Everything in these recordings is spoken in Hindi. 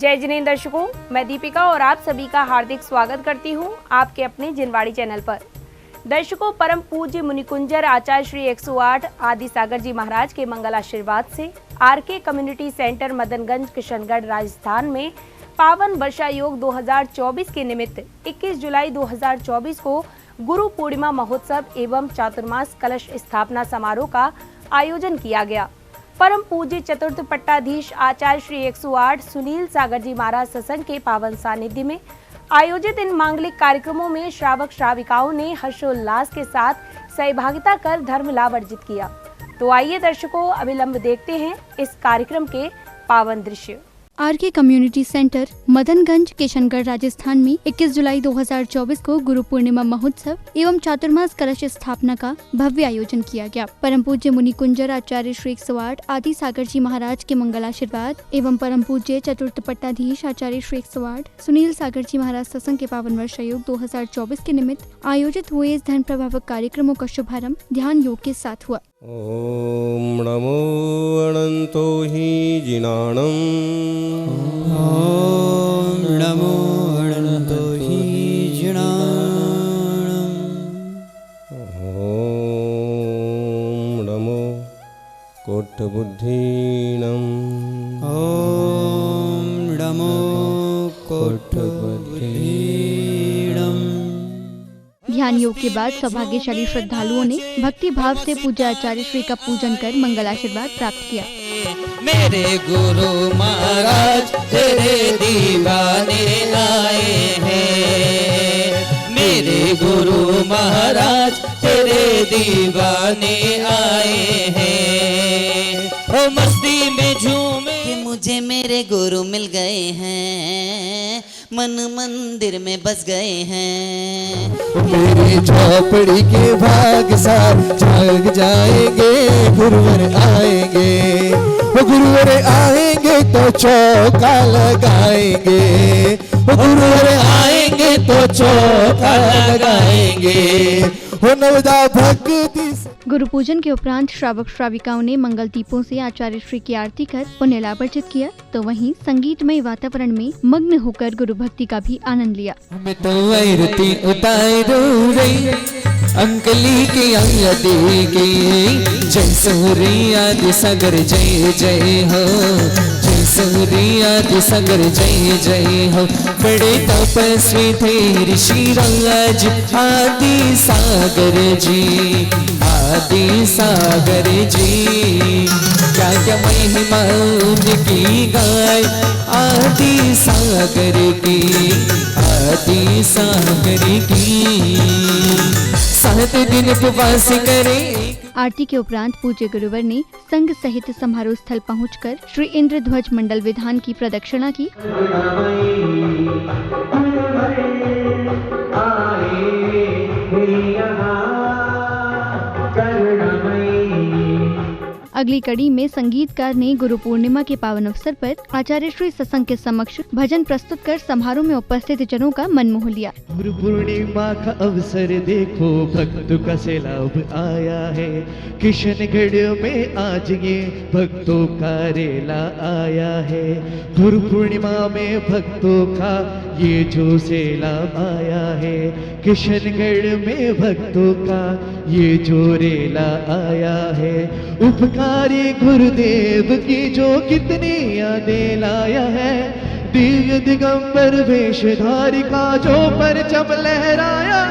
जय जिनेंद्र दर्शकों, मैं दीपिका और आप सभी का हार्दिक स्वागत करती हूं आपके अपने जिनवाड़ी चैनल पर। दर्शकों, परम पूज्य मुनिकुंजर आचार्य श्री 108 आदि सागर जी महाराज के मंगल आशीर्वाद से RK community centre Madanganj Kishangarh Rajasthan में पावन वर्षा योग 2024 के निमित्त 21 जुलाई 2024 को गुरु पूर्णिमा महोत्सव एवं चातुर्मास कलश स्थापना समारोह का आयोजन किया गया। परम पूज्य चतुर्थ पट्टाधीश आचार्य श्री 108 सुनील सागर जी महाराज सत्संग के पावन सानिध्य में आयोजित इन मांगलिक कार्यक्रमों में श्रावक श्राविकाओं ने हर्षोल्लास के साथ सहभागिता कर धर्म लाभ अर्जित किया। तो आइए दर्शकों, अविलंब देखते हैं इस कार्यक्रम के पावन दृश्य। RK community centre Madanganj Kishangarh Rajasthan में 21 जुलाई 2024 को गुरु पूर्णिमा महोत्सव एवं चातुर्मास कलश स्थापना का भव्य आयोजन किया गया। परम पूज्य मुनिकुंजर आचार्य श्री 108 आदि सागर जी महाराज के मंगल आशीर्वाद एवं परम पूज्य चतुर्थ पट्टाधीश आचार्य श्री 108 सुनील सागर जी महाराज सत्संग के पावन वर्षा योग 2024 के निमित्त आयोजित हुए इस धन प्रभावक कार्यक्रमों का शुभारंभ ध्यान योग के साथ हुआ। ओम नमो अनंतो हि जिनाणं। ओम नमो अनंतो हि जिनाणं। ओम नमो कोटबुद्धीनं। ओम नमो कोटबुद्धीनं। ध्यान योग के बाद सौभाग्यशाली श्रद्धालुओं ने भक्ति भाव से पूज्य आचार्य श्री का पूजन कर मंगल आशीर्वाद प्राप्त किया। मेरे गुरु महाराज तेरे दीवाने आए हैं। मेरे गुरु महाराज तेरे दीवाने आए हैं। ओ मस्ती में झूमे कि मुझे मेरे गुरु मिल गए हैं, मन मंदिर में बस गए हैं। मेरी झोपड़ी के भाग साथ जाग जाएंगे, गुरुवर आएंगे। वो गुरुवर आएंगे तो चौका लगाएंगे। वो गुरुवर आएंगे तो चौका लगाएंगे। वो नवदा भक्ति। गुरु पूजन के उपरांत श्रावक श्राविकाओं ने मंगल दीपों से आचार्य श्री की आरती कर पुण्य लाभ अर्जित किया। तो वहीं संगीतमय वातावरण में मग्न होकर गुरु भक्ति का भी आनंद लिया। मैं तो आरती उतारू रही अंकली की आरती की। जय सूर्य आदि सागर जय जय हो, जय सूर्य आदि सागर जय जय हो। बड़े तपस्वी थे ऋषि राज आदि सागर जी, आदि सागर जी। क्या क्या महिमा उनकी गाय आदि सागर की, आदि सागर की। 7 दिन उपवास करे। आरती के उपरांत पूज्य गुरुवर ने संघ सहित समारोह स्थल पहुंचकर श्री इंद्रध्वज मंडल विधान की प्रदक्षिणा की। अगली कड़ी में संगीतकार ने गुरु पूर्णिमा के पावन अवसर पर आचार्य श्री सत्संग के समक्ष भजन प्रस्तुत कर समारोह में उपस्थित जनों का मन मोह लिया। गुरु पूर्णिमा का अवसर देखो, भक्तों का सैलाब आया है। किशनगढ़ में आज ये भक्तों का रेला आया है। गुरु पूर्णिमा में भक्तों का ये जो सैलाब आया है। किशनगढ़ में भक्तों का ये जो रेला आया है। उपकारी गुरुदेव की जो कितनी यादें लाया है। दिव्य दिगंबर वेशधारी का जो परचम लहराया।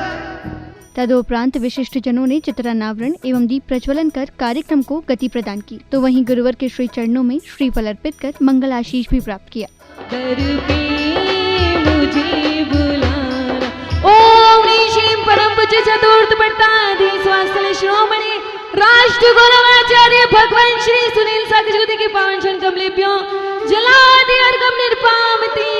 तदोपरांत विशिष्ट जनों ने चित्रानावरण एवं दीप प्रज्वलन कर कार्यक्रम को गति प्रदान की। तो वहीं गुरुवर के श्री चरणों में श्रीफल अर्पित कर मंगल आशीष भी प्राप्त किया। ओम ऋषि परम पूज्य चतुर्थ पट्टाधीश वात्सल्य शिरोमणि राष्ट्र गौरवाचार्य भगवान श्री सुनील सागर जी के पावन क्षण कमलेभ्यो जलादि अर्घम निर्पामति।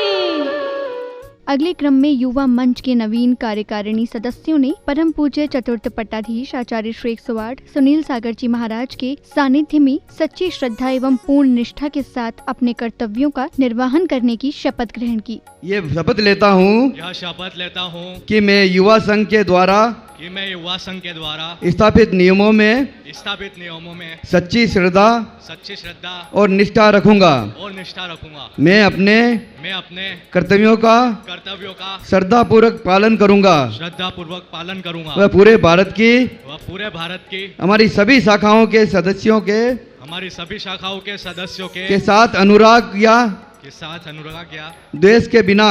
अगले क्रम में युवा मंच के नवीन कार्यकारिणी सदस्यों ने परम पूज्य चतुर्थ पट्टाधीश आचार्य श्री 108 सुनील सागर जी महाराज के सानिध्य में सच्ची श्रद्धा एवं पूर्ण निष्ठा के साथ अपने कर्तव्यों का निर्वहन करने की शपथ ग्रहण की। ये शपथ लेता हूँ कि मैं युवा संघ के द्वारा कि मैं युवा संघ के द्वारा स्थापित नियमों में स्थापित नियमों में सच्ची श्रद्धा सच्ची श्रद्धा और निष्ठा रखूंगा। और निष्ठा रखूंगा। मैं अपने कर्तव्यों का श्रद्धा पूर्वक पालन करूंगा। श्रद्धा पूर्वक पालन करूंगा। वह पूरे भारत की हमारी सभी शाखाओं के सदस्यों के साथ अनुराग या देश के बिना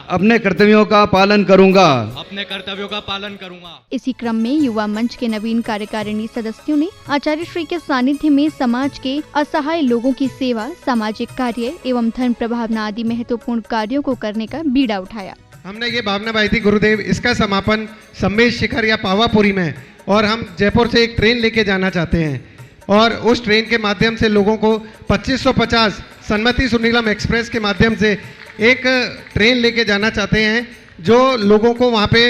अपने कर्तव्यों का पालन करूंगा। इसी क्रम में युवा मंच के नवीन कार्यकारिणी सदस्यों ने आचार्य श्री के सानिध्य में समाज के असहाय लोगों की सेवा, सामाजिक कार्य एवं धर्म प्रभावना आदि महत्वपूर्ण कार्यों को करने का बीड़ा उठाया। हमने ये भावना भाई थी गुरुदेव, इसका समापन सम्मेश शिखर या पावापुरी में, और हम जयपुर से एक ट्रेन लेके जाना चाहते हैं और उस ट्रेन के माध्यम से लोगों को 2550 सन्मति सुनीलम एक्सप्रेस के माध्यम से एक ट्रेन लेके जाना चाहते हैं जो लोगों को वहाँ पे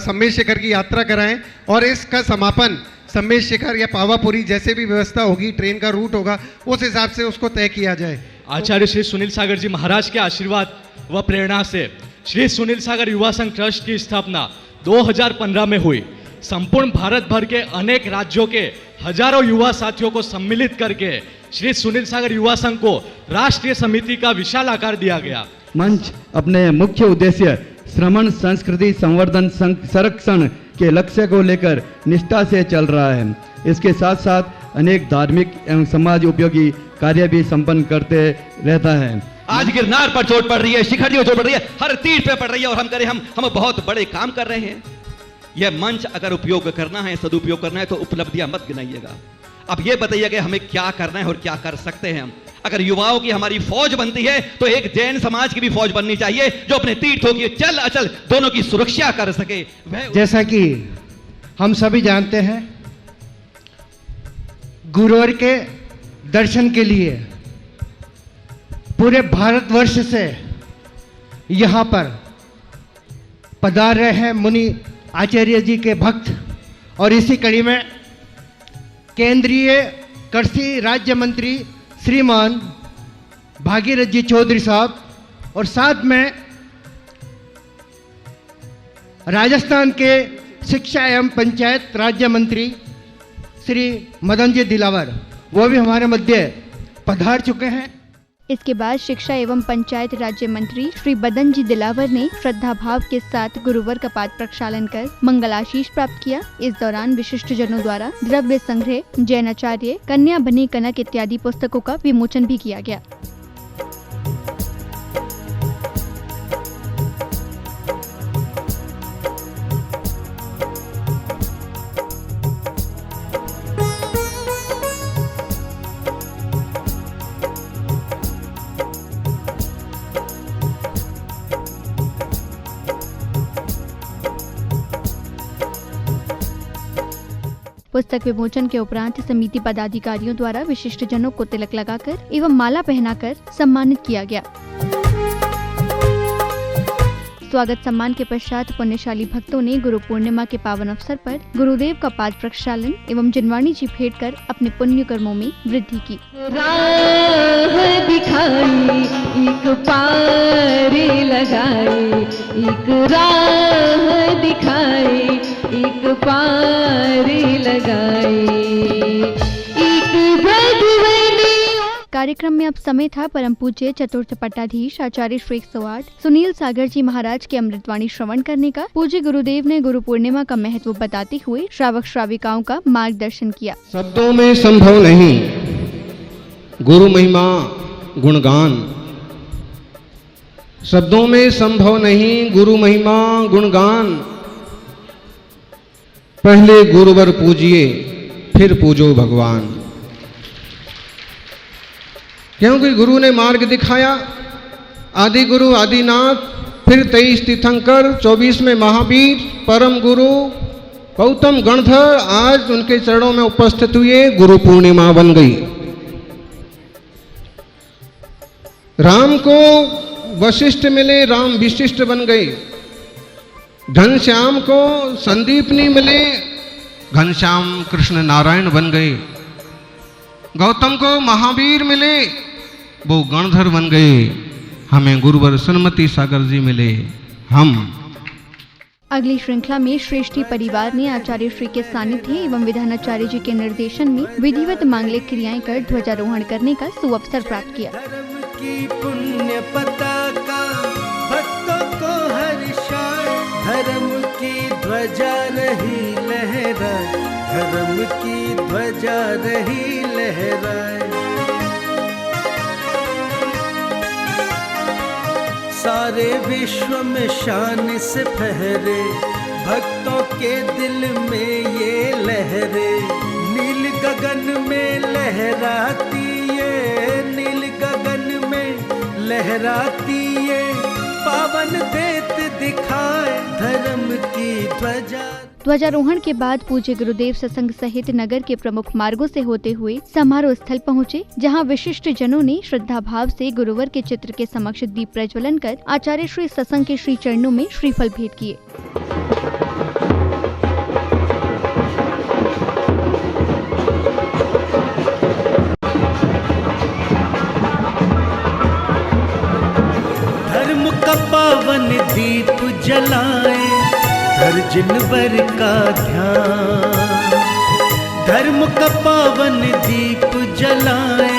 सम्मेश शिखर की यात्रा कराएं, और इसका समापन सम्मेश शिखर या पावापुरी जैसे भी व्यवस्था होगी, ट्रेन का रूट होगा, उस हिसाब से उसको तय किया जाए। आचार्य श्री सुनील सागर जी महाराज के आशीर्वाद व प्रेरणा से श्री सुनील सागर युवा संघ ट्रस्ट की स्थापना 2015 में हुई। संपूर्ण भारत भर के अनेक राज्यों के हजारों युवा साथियों को सम्मिलित करके श्री सुनील सागर युवा संघ को राष्ट्रीय समिति का विशाल आकार दिया गया। मंच अपने मुख्य उद्देश्य श्रमण, संस्कृति संवर्धन, संरक्षण के लक्ष्य को लेकर निष्ठा से चल रहा है। इसके साथ साथ अनेक धार्मिक एवं समाज उपयोगी कार्य भी संपन्न करते रहता है। आज गिरनार पर चोट पड़ रही है, शिखर जी चोट पड़ रही है, हर तीर्थ पे पड़ रही है, और हम बहुत बड़े काम कर रहे हैं। यह मंच अगर उपयोग करना है, सदुपयोग करना है, तो उपलब्धियां मत गिनाइएगा। अब यह बताइए कि हमें क्या करना है और क्या कर सकते हैं हम। अगर युवाओं की हमारी फौज बनती है तो एक जैन समाज की भी फौज बननी चाहिए जो अपने तीर्थों की चल अचल दोनों की सुरक्षा कर सके। जैसा कि हम सभी जानते हैं, गुरुवर के दर्शन के लिए पूरे भारतवर्ष से यहाँ पर पधार रहे हैं मुनि आचार्य जी के भक्त, और इसी कड़ी में केंद्रीय कृषि राज्य मंत्री श्रीमान भागीरथ जी चौधरी साहब और साथ में राजस्थान के शिक्षा एवं पंचायत राज्य मंत्री श्री मदन जी दिलावर, वो भी हमारे मध्य पधार चुके हैं। इसके बाद शिक्षा एवं पंचायत राज्य मंत्री श्री बदन जी दिलावर ने श्रद्धा भाव के साथ गुरुवर का पाद प्रक्षालन कर मंगलाशीष प्राप्त किया। इस दौरान विशिष्ट जनों द्वारा द्रव्य संग्रह, जैनाचार्य, कन्या बनी कनक इत्यादि पुस्तकों का विमोचन भी किया गया। पुस्तक विमोचन के उपरांत समिति पदाधिकारियों द्वारा विशिष्ट जनों को तिलक लगाकर एवं माला पहनाकर सम्मानित किया गया। स्वागत सम्मान के पश्चात पुण्यशाली भक्तों ने गुरु पूर्णिमा के पावन अवसर पर गुरुदेव का पाद प्रक्षालन एवं जिनवाणी जी भेंट कर अपने पुण्य कर्मों में वृद्धि की। राह दिखाई एक पारी लगाई, एक राह दिखाई एक पारी लगाई, एक भगवनी। कार्यक्रम में अब समय था परम पूज्य चतुर्थ पट्टाधीश आचार्य श्री 108 सुनील सागर जी महाराज की अमृतवाणी श्रवण करने का। पूज्य गुरुदेव ने गुरु पूर्णिमा का महत्व बताते हुए श्रावक श्राविकाओं का मार्गदर्शन किया। शब्दों में संभव नहीं गुरु महिमा गुणगान, शब्दों में संभव नहीं गुरु महिमा गुणगान। पहले गुरुवर पूजिए फिर पूजो भगवान, क्योंकि गुरु ने मार्ग दिखाया। आदि गुरु आदिनाथ, फिर 23 तीर्थंकर, 24 में महावीर, परम गुरु गौतम गणधर आज उनके चरणों में उपस्थित हुए। गुरु पूर्णिमा बन गई। राम को वशिष्ठ मिले, राम विशिष्ट बन गए। घनश्याम को संदीपनी मिले, घनश्याम कृष्ण नारायण बन गए। गौतम को महावीर मिले, वो गणधर बन गए। हमें गुरुवर सन्मति सागर जी मिले। हम अगली श्रृंखला में श्रेष्ठी परिवार ने आचार्य श्री के सानिध्य एवं विधानाचार्य जी के निर्देशन में विधिवत मांगलिक क्रियाएं कर ध्वजारोहण करने का सुअवसर प्राप्त किया। धर्म की पुण्य पताका भक्तों को हर्षाए, धर्म की ध्वजा रही लहराए, धर्म की ध्वजा रही लहराए। सारे विश्व में शान से फहरे, भक्तों के दिल में ये लहरे, नील गगन में लहराती ये, नील गगन में लहराती ये, पावन देत दिखाए धर्म की ध्वजा। ध्वजारोहण के बाद पूज्य गुरुदेव सत्संग सहित नगर के प्रमुख मार्गों से होते हुए समारोह स्थल पहुँचे, जहाँ विशिष्ट जनों ने श्रद्धा भाव से गुरुवर के चित्र के समक्ष दीप प्रज्वलन कर आचार्य श्री सत्संग के श्री चरणों में श्रीफल भेंट किए। धर्म का पावन दीप जलाए, धर जिनवर का ध्यान, धर्म का पावन दीप जलाए,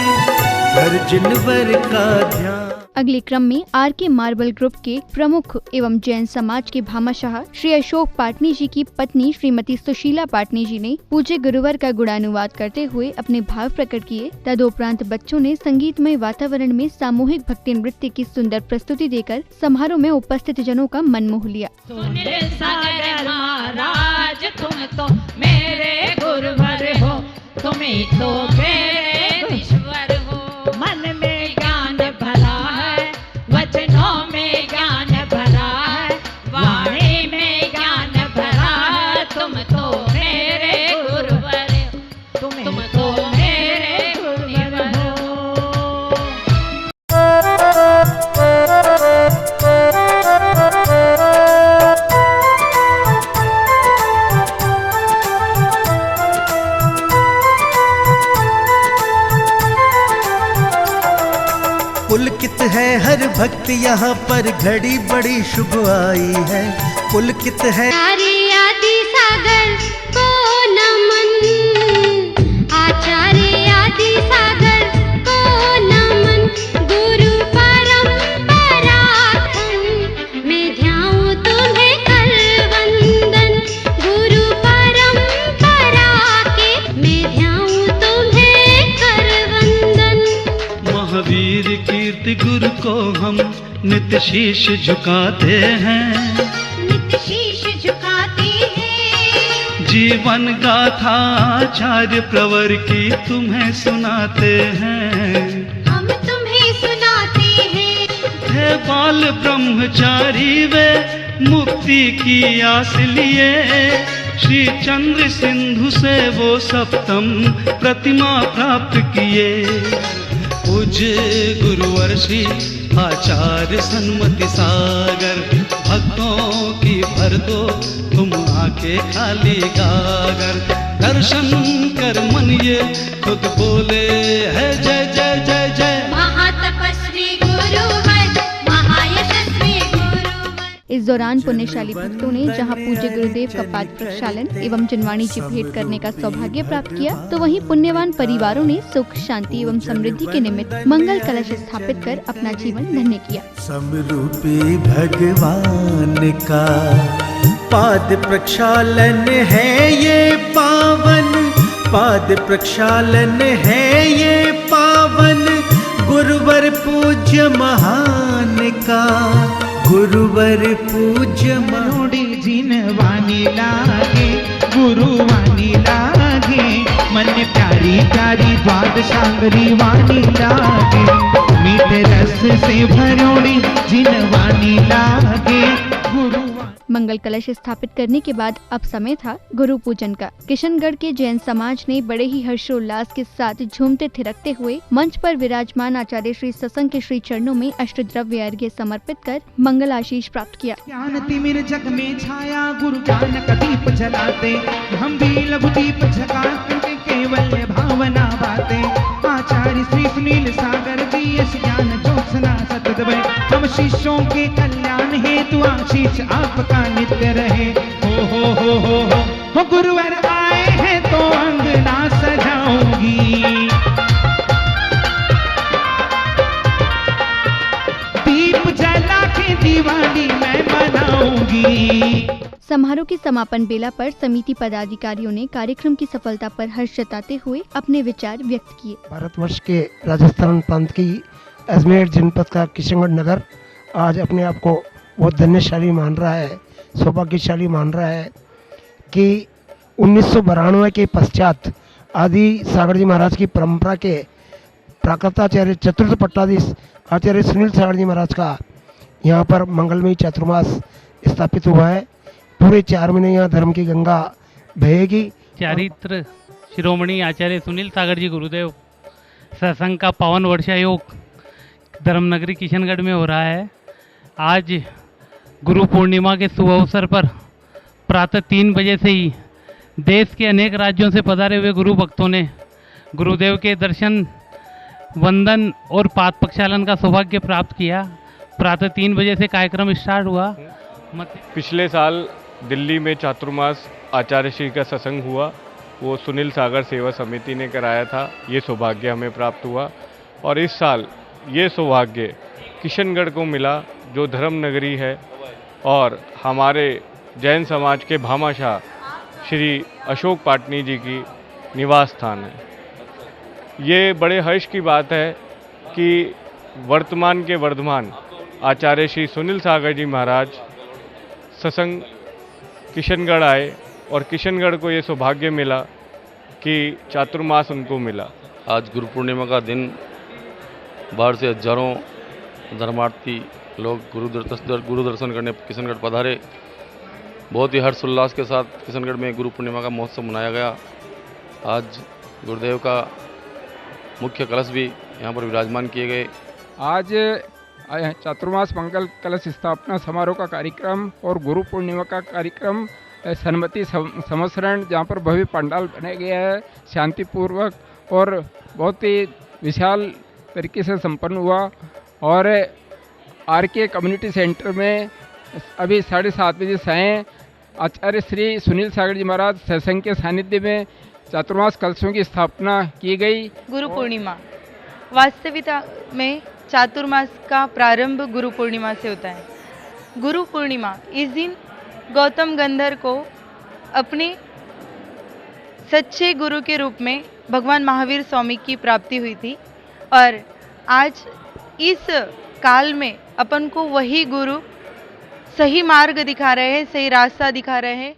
धर जिनवर का ध्यान। अगले क्रम में आर.के. मार्बल ग्रुप के प्रमुख एवं जैन समाज के भामाशाह श्री अशोक पाटनी जी की पत्नी श्रीमती सुशीला पाटनी जी ने पूज्य गुरुवर का गुणानुवाद करते हुए अपने भाव प्रकट किए। तदुपरांत बच्चों ने संगीतमय वातावरण में सामूहिक भक्ति नृत्य की सुंदर प्रस्तुति देकर समारोह में उपस्थित जनों का मन मोह लिया। सुनील सागर महाराज तुम तो मेरे गुरुवर हो, तुम ही तो मेरे ईश्वर हो। मन में ज्ञान भरा है, वचनों में ज्ञान भरा है, वाणी में ज्ञान भरा है, तुम तो मेरे गुरुवर हो, तुम तो मेरे गुरुवर हो। पुलकित है हर भक्त यहाँ पर, घड़ी बड़ी शुभ आई है। पुलकित है आदि सागर को नमन, आचार्य आदि सागर को नमन, गुरु परंपरा खंड में ध्याऊं तुम्हें कर वंदन, गुरु परंपरा के में ध्याऊं तुम्हें कर वंदन। महावीर कीर्ति गुरु को हम नित्य शीश झुकाते हैं, नित्य शीश झुकाते हैं। जीवन गाथा आचार्य प्रवर की तुम्हें सुनाते हैं, हम तुम्हें सुनाते हैं। थे बाल ब्रह्मचारी वे मुक्ति की आस लिए, श्री चंद्र सिंधु से वो सप्तम प्रतिमा प्राप्त किए। पूज्य गुरुवर श्री आचार्य सन्मति सागर, भक्तों की भर दो तुम आके खाली गागर। दर्शन कर मन ये खुद बोले है जय जय जय जय। महातपस्वी गुरुवर, महायशस्वी गुरुवर। इस दौरान पुण्यशाली भक्तों ने जहां पूज्य गुरुदेव का पाद प्रक्षालन एवं जनवाणी जी भेंट करने का सौभाग्य प्राप्त किया, तो वहीं पुण्यवान परिवारों ने सुख शांति एवं समृद्धि के निमित्त मंगल कलश स्थापित कर अपना जीवन धन्य किया। समरूपी भगवान का पाद प्रक्षालन है ये पावन, पाद प्रक्षालन है ये पावन, गुरुवर पूज्य महान का, गुरुवर पूज्य मनोड़ी जिन वाणी लागे, गुरु वाणी लागे, मन प्यारी प्यारी द्वादशांगरी वाणी लागे, मीठे रस से भरोड़ी जिन वाणी लागे, गुरु। मंगल कलश स्थापित करने के बाद अब समय था गुरु पूजन का। किशनगढ़ के जैन समाज ने बड़े ही हर्षोल्लास के साथ झूमते थिरकते हुए मंच पर विराजमान आचार्य श्री सत्संग के श्री चरणों में अष्टद्रव्य अर्घ्य समर्पित कर मंगल आशीष प्राप्त किया। ज्ञान तिमिर जग में छाया, गुरु ज्ञान का दीप जलाते, हम भी लघु दीप झकाते, केवल भावना बातें। आचार्य श्री सुनील सागर जी इस ज्ञान ज्योत वासना सतत भय। हम शिष्यों के कल्याण हेतु आशीष आपका नित्य रहे। हो गुरुवर आए हैं तो अंगना सजाऊंगी, दीप जला के दिवाली मैं मनाऊंगी। समारोह के समापन बेला पर समिति पदाधिकारियों ने कार्यक्रम की सफलता पर हर्ष जताते हुए अपने विचार व्यक्त किए। भारतवर्ष के राजस्थान प्रांत की अजमेर जनपद का किशनगढ़ नगर आज अपने आप को बहुत धन्यशाली मान रहा है, सौभाग्यशाली मान रहा है कि 1992 के पश्चात आदि सागर जी महाराज की परंपरा के प्राकृताचार्य चतुर्थ पट्टाधीश आचार्य सुनील सागर जी महाराज का यहाँ पर मंगलमयी चातुर्मास स्थापित हुआ है। पूरे 4 महीने यहाँ धर्म की गंगा बहेगी। चारित्र शिरोमणि आचार्य सुनील सागर जी गुरुदेव सत्संग का पावन वर्षायोग धर्मनगरी किशनगढ़ में हो रहा है। आज गुरु पूर्णिमा के शुभ अवसर पर प्रातः 3 बजे से ही देश के अनेक राज्यों से पधारे हुए गुरु भक्तों ने गुरुदेव के दर्शन, वंदन और पाद प्रक्षालन का सौभाग्य प्राप्त किया। प्रातः 3 बजे से कार्यक्रम स्टार्ट हुआ। पिछले साल दिल्ली में चातुर्मास आचार्य श्री का सत्संग हुआ, वो सुनील सागर सेवा समिति ने कराया था। ये सौभाग्य हमें प्राप्त हुआ और इस साल ये सौभाग्य किशनगढ़ को मिला जो धर्म नगरी है और हमारे जैन समाज के भामाशाह श्री अशोक पाटनी जी की निवास स्थान है। ये बड़े हर्ष की बात है कि वर्तमान के वर्धमान आचार्य श्री सुनील सागर जी महाराज सत्संग किशनगढ़ आए और किशनगढ़ को ये सौभाग्य मिला कि चातुर्मास उनको मिला। आज गुरु पूर्णिमा का दिन बाहर से हजारों धर्मार्थी लोग गुरु दर्शन करने किशनगढ़ पधारे। बहुत ही हर्षोल्लास के साथ किशनगढ़ में गुरु पूर्णिमा का महोत्सव मनाया गया। आज गुरुदेव का मुख्य कलश भी यहाँ पर विराजमान किए गए। आज चातुर्मास मंगल कलश स्थापना समारोह का कार्यक्रम और गुरु पूर्णिमा का कार्यक्रम सन्मति संवत्सरण जहाँ पर भव्य पंडाल बनाया गया है, शांतिपूर्वक और बहुत ही विशाल तरीके से संपन्न हुआ। और आरके कम्युनिटी सेंटर में अभी 7:30 बजे से आचार्य श्री सुनील सागर जी महाराज सत्संग के सानिध्य में चातुर्मास कलशों की स्थापना की गई। गुरु पूर्णिमा वास्तविकता में चातुर्मास का प्रारंभ गुरु पूर्णिमा से होता है। गुरु पूर्णिमा इस दिन गौतम गंधर को अपने सच्चे गुरु के रूप में भगवान महावीर स्वामी की प्राप्ति हुई थी और आज इस काल में अपन को वही गुरु सही मार्ग दिखा रहे हैं, सही रास्ता दिखा रहे हैं